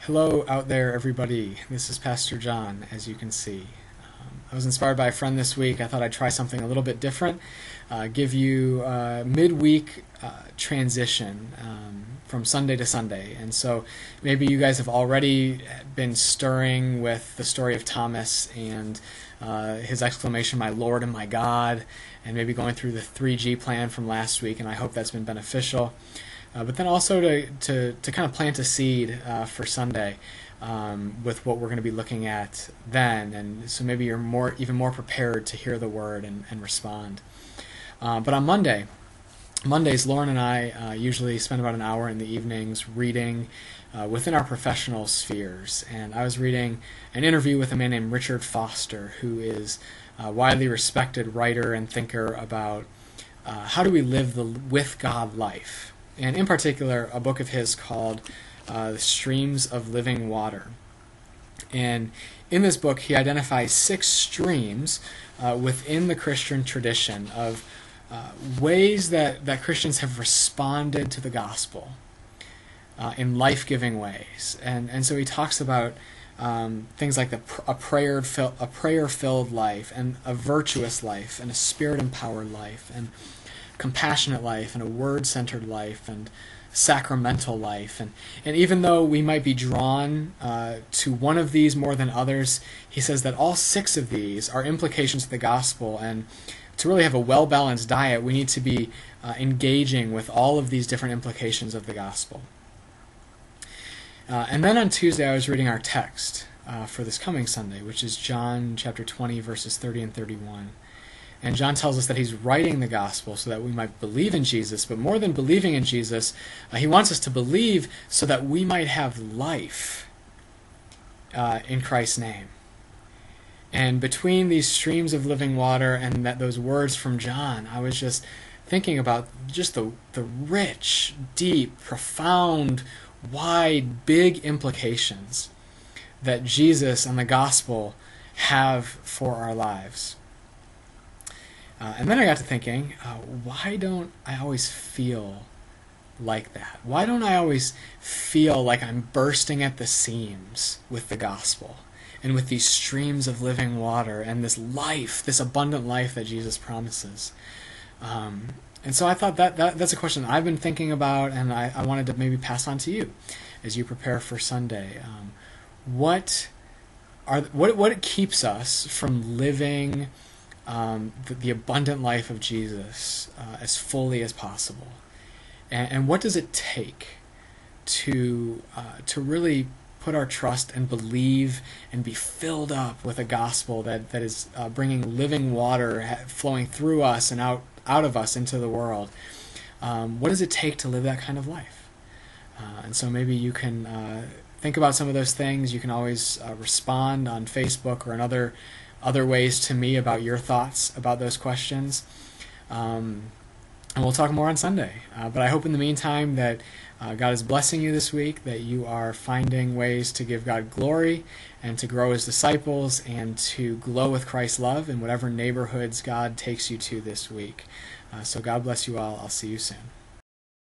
Hello out there, everybody. This is Pastor John, as you can see. I was inspired by a friend this week. I thought I'd try something a little bit different, give you a midweek transition from Sunday to Sunday. And so maybe you guys have already been stirring with the story of Thomas and his exclamation, "My Lord and my God," and maybe going through the 3G plan from last week, and I hope that's been beneficial. But then also to kind of plant a seed for Sunday with what we're going to be looking at then, and so maybe you're even more prepared to hear the word and respond. But on Mondays, Lauren and I usually spend about an hour in the evenings reading within our professional spheres. And I was reading an interview with a man named Richard Foster, who is a widely respected writer and thinker about how do we live the with God life. And in particular, a book of his called The Streams of Living Water. And in this book, he identifies 6 streams within the Christian tradition of ways that Christians have responded to the gospel in life-giving ways. And so he talks about things like a prayer-filled life, and a virtuous life, and a spirit-empowered life, and compassionate life, and a word-centered life, and sacramental life. And even though we might be drawn to one of these more than others, he says that all 6 of these are implications of the gospel, and to really have a well-balanced diet, we need to be engaging with all of these different implications of the gospel. And then on Tuesday, I was reading our text for this coming Sunday, which is John chapter 20, verses 30 and 31. And John tells us that he's writing the gospel so that we might believe in Jesus, but more than believing in Jesus, he wants us to believe so that we might have life in Christ's name. And between these streams of living water and those words from John, I was just thinking about just the rich, deep, profound, wide, big implications that Jesus and the gospel have for our lives. And then I got to thinking, why don't I always feel like that? Why don't I always feel like I'm bursting at the seams with the gospel and with these streams of living water and this life, this abundant life that Jesus promises? And so I thought that's a question I've been thinking about, and I wanted to maybe pass on to you as you prepare for Sunday. What keeps us from living the abundant life of Jesus as fully as possible, and what does it take to really put our trust and believe and be filled up with a gospel that is bringing living water flowing through us and out of us into the world? What does it take to live that kind of life? And so maybe you can think about some of those things. You can always respond on Facebook or in other ways to me about your thoughts about those questions. And we'll talk more on Sunday. But I hope in the meantime that God is blessing you this week, that you are finding ways to give God glory and to grow as disciples and to glow with Christ's love in whatever neighborhoods God takes you to this week. So God bless you all. I'll see you soon.